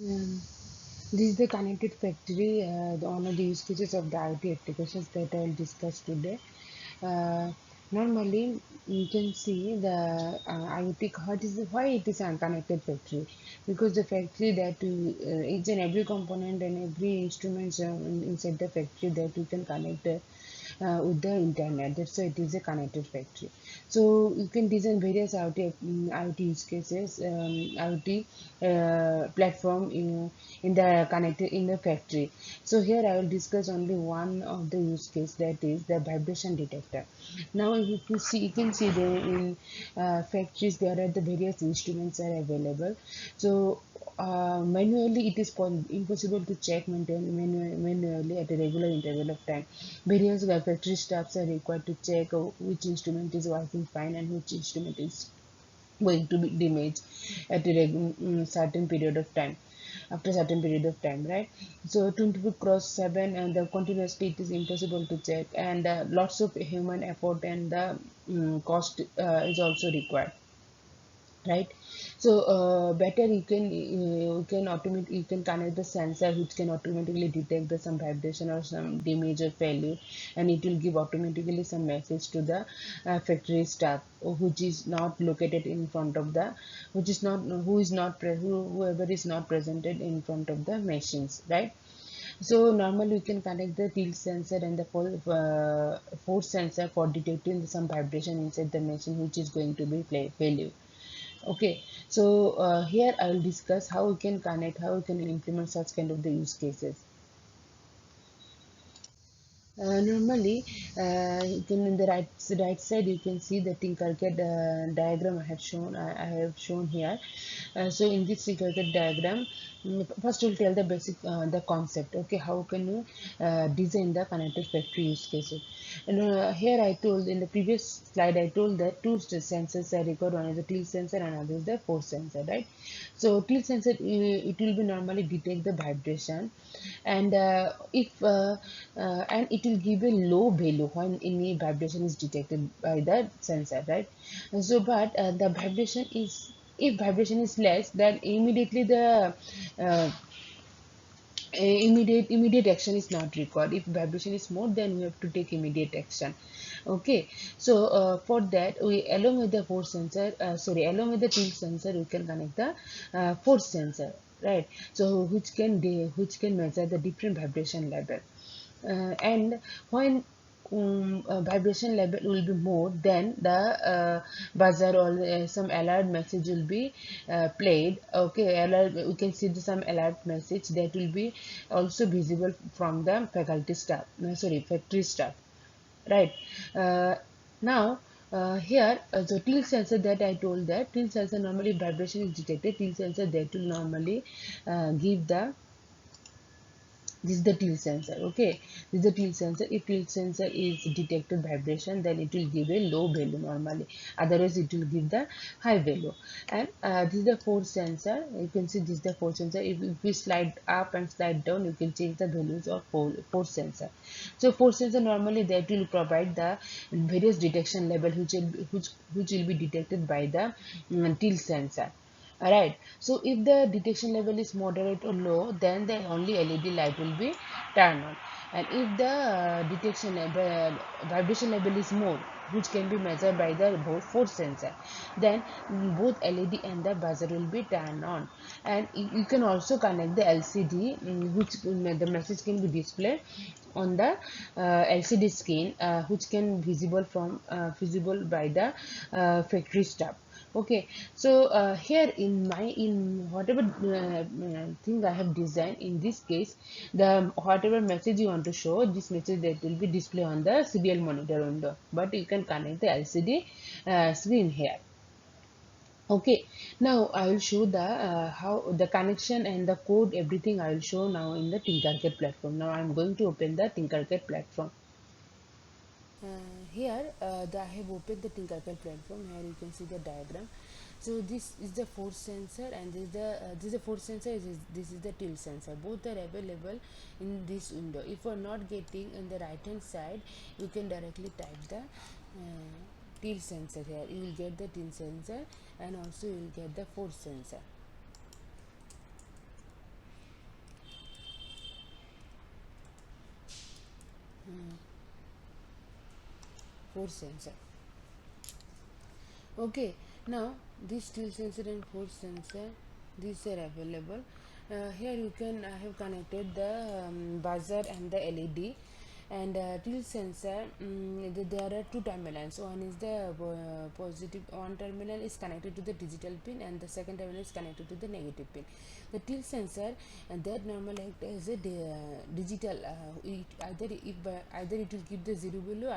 Um, this is the connected factory, one of the use cases of the IoT applications that I will discuss today. Uh, Normally, you can see the IoT, why it is a connected factory, because the factory that each and every component and every instrument inside the factory that you can connect with the internet. That's why it is a connected factory. So you can design various IoT use cases, IoT platform in the connected in the factory. So here I will discuss only one of the use case, that is the vibration detector. Now you can see there in factories there are the various instruments are available. So manually it is impossible to check manually at a regular interval of time. Various factory staffs are required to check which instrument is working fine and which instrument is going to be damaged at a certain period of time, after certain period of time, right? So 24 cross 7 and the continuously it is impossible to check, and lots of human effort and the cost is also required, right? So better you can automate you can connect the sensor which can automatically detect the some vibration or some damage or failure, and it will give automatically some message to the factory staff which is not located in front of the, which is not who is not whoever is not presented in front of the machines, right? So normally you can connect the tilt sensor and the force sensor for detecting some vibration inside the machine which is going to be failure. Okay, so here I will discuss how we can connect, how we can implement such kind of the use cases. Normally, you can in the right side you can see the Tinkercad diagram I have shown here. So in this Tinkercad diagram, first we'll tell the basic the concept. Okay, how can you design the connected factory use cases? And here I told in the previous slide I told that two sensors are required. One is the tilt sensor and another is the force sensor, right? So tilt sensor it will be normally detect the vibration, and if and it will give a low value when any vibration is detected by the sensor, right? So but the vibration is, if vibration is less, then immediately the uh, immediate action is not required. If vibration is more, then we have to take immediate action. Okay, so for that we, along with the force sensor, along with the tilt sensor, we can connect the force sensor, right? So which can measure the different vibration level, and when vibration level will be more, then the buzzer or some alert message will be played. Okay, alert, we can see some alert message that will be also visible from the faculty staff, no, sorry, factory staff, right? uh, Now here the tilt sensor that I told, that tilt sensor normally vibration is detected, tilt sensor that will normally give the, this is the tilt sensor. Okay, this is the tilt sensor. If tilt sensor is detected vibration, then it will give a low value normally, otherwise it will give the high value. And this is the force sensor. You can see this is the force sensor. If we slide up and slide down, you can change the values of force sensor. So force sensor normally that will provide the various detection level which will be detected by the tilt sensor. Alright, so if the detection level is moderate or low, then the only LED light will be turned on. And if the detection level, vibration level is more, which can be measured by the both force sensor, then both LED and the buzzer will be turned on. And you can also connect the LCD, which the message can be displayed on the LCD screen, which can visible by the factory staff. Okay, so here in whatever thing I have designed, in this case the whatever message you want to show, this message that will be displayed on the serial monitor window, but you can connect the LCD screen here. Okay, now I will show the how the connection and the code, everything I will show now in the Tinkercad platform. Now I am going to open the Tinkercad platform. Here I have opened the Tinkercad platform. Here you can see the diagram. So this is the force sensor, and this is the force sensor. This is the tilt sensor. Both are available in this window. If you are not getting in the right hand side, you can directly type the tilt sensor here. You will get the tilt sensor, and also you will get the force sensor. force sensor. Okay, now this tilt sensor and force sensor, these are available. Here you can have connected the buzzer and the LED. And tilt sensor, there are two terminals. One is the positive, one terminal is connected to the digital pin and the second terminal is connected to the negative pin. The tilt sensor, and that normally act as a digital, either it will give the zero value,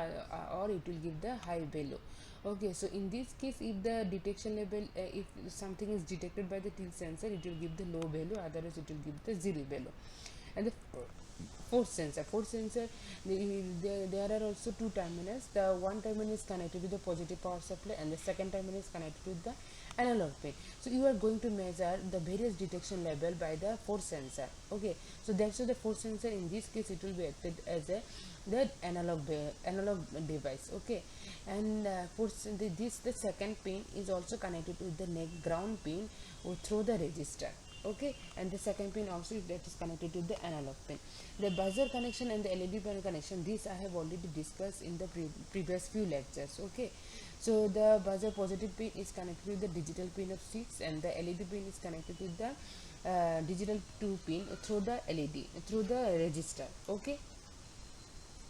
or it will give the high value. Okay, so in this case, if the detection level, if something is detected by the tilt sensor, it will give the low value, otherwise it will give the zero value. And the force sensor, there are also two terminals. The one terminal is connected to the positive power supply and the second terminal is connected to the analog pin. So you are going to measure the various detection level by the force sensor. Okay, so that's why the force sensor, in this case it will be acted as a the analog device. Okay, and the second pin is also connected to the ground pin through the resistor. Okay, and the second pin also that is connected to the analog pin. The buzzer connection and the LED panel connection, this I have already discussed in the previous few lectures. Okay, so the buzzer positive pin is connected to the digital pin of 6 and the LED pin is connected to the digital 2 pin through the LED, through the resistor. Okay,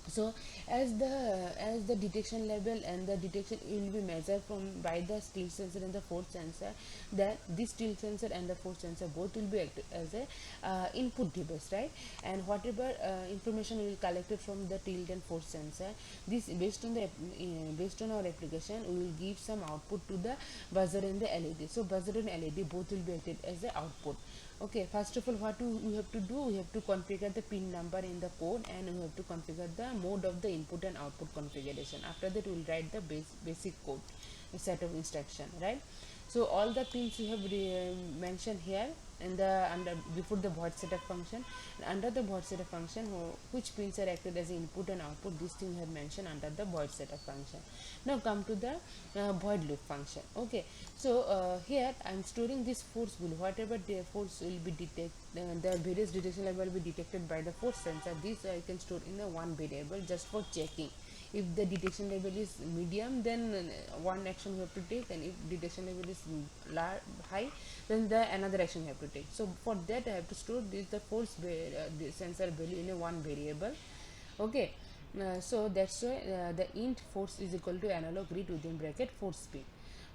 so as the detection level and the detection will be measured from by the tilt sensor and the force sensor, that this tilt sensor and the force sensor both will be acted as a input device, right? And whatever information we will collected from the tilt and force sensor, this based on our application, we will give some output to the buzzer and the LED. So buzzer and LED both will be acted as the output. Okay, first of all, what we have to do, we have to configure the pin number in the code, and we have to configure the mode of the input and output configuration. After that, we will write the basic code, a set of instruction, right? So all the pins we have mentioned here in the before the void setup function, and under the void setup function, which pins are acted as input and output, this thing we have mentioned under the void setup function. Now come to the void loop function. Okay, so here I am storing this force value. Whatever the force will be detected, the various detection level will be detected by the force sensor. This I can store in a one variable just for checking. If the detection level is medium, then one action we have to take, and if detection level is high, then the another action we have to take. So for that I have to store the force the sensor value in a one variable. Okay, so that's why the int force is equal to analog read within bracket force speed.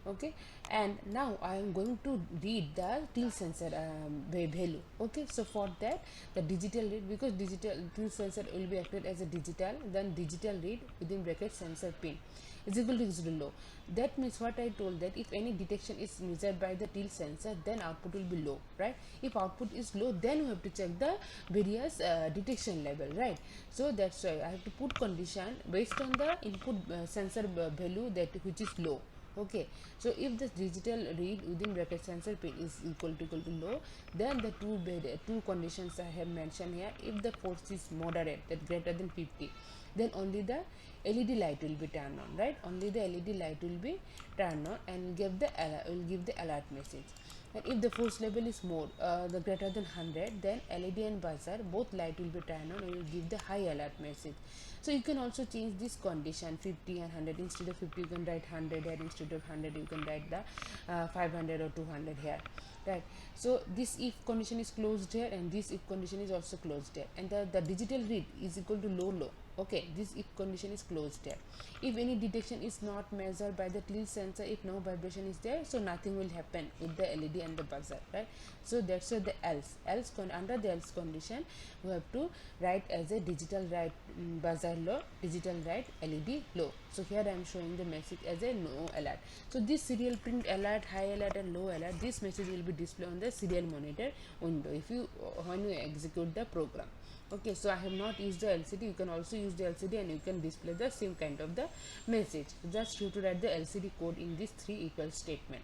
Okay, and now I am going to read the tilt sensor value. Okay, so for that, the digital read, because digital tilt sensor will be acted as a digital, then digital read within bracket sensor pin is equal to 0 low. That means what I told, that if any detection is measured by the tilt sensor, then output will be low, right? If output is low, then we have to check the various detection level, right? So that's why I have to put condition based on the input sensor value, that which is low. Okay, so if the digital read within bracket sensor pin is equal to low, then the two conditions I have mentioned here. If the force is moderate, that greater than 50, then only the LED light will be turned on, right? Only the LED light will be turned on and give the alert message. And if the force level is more, the greater than 100, then LED and buzzer both light will be turned on and will give the high alert message. So you can also change this condition 50 and 100. Instead of 50 you can write 100 here, instead of 100 you can write the 500 or 200 here, right? So this if condition is closed here, and this if condition is also closed here, and the digital read is equal to low. Okay, this if condition is closed here. If any detection is not measured by the tilt sensor, if no vibration is there, so nothing will happen with the LED and the buzzer, right? So that's why the under the else condition we have to write as a digital write buzzer low, digital write LED low. So here I am showing the message as a no alert. So this serial print alert, high alert and low alert, this message will be displayed on the serial monitor window when you execute the program. Okay, so I have not used the LCD. You can also use the LCD and you can display the same kind of the message. Just you to write the LCD code in this 3 equal statement.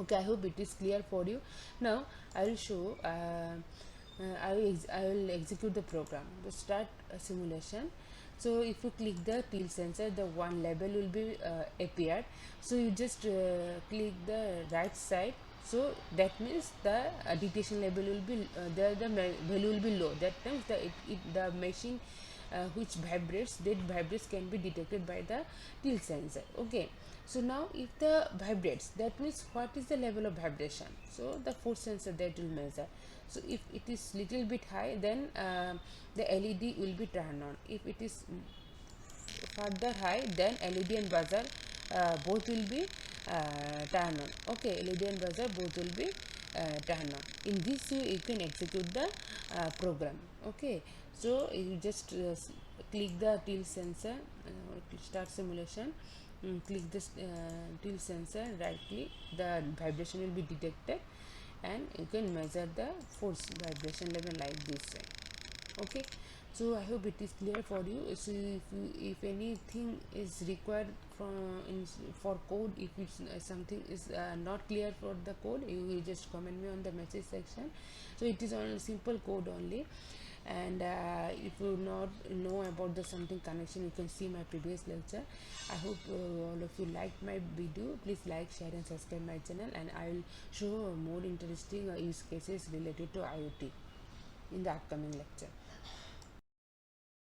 Okay, I hope it is clear for you. Now I will show I will execute the program to start a simulation. So if you click the tilt sensor, the one label will be appeared. So you just click the right side. So that means the detection level will be the value will be low. That means the machine which vibrates, that vibrates can be detected by the tilt sensor. Okay, so now if the vibrates, that means what is the level of vibration, so the force sensor that will measure. So if it is little bit high, then the LED will be turned on. If it is further high, then LED and buzzer both will be turned on. Okay, LED and buzzer both will be turned on. In this way you can execute the program. Okay, so you just click the tilt sensor, start simulation, click this tilt sensor, right click, the vibration will be detected, and you can measure the force vibration level like this way. Okay, so I hope it is clear for you. So if anything is required for code, if it's, something is not clear for the code, you will just comment me on the message section. So it is only simple code only, and if you not know about the something connection, you can see my previous lecture. I hope all of you like my video. Please like, share and subscribe my channel, and I will show more interesting use cases related to IoT in the upcoming lecture.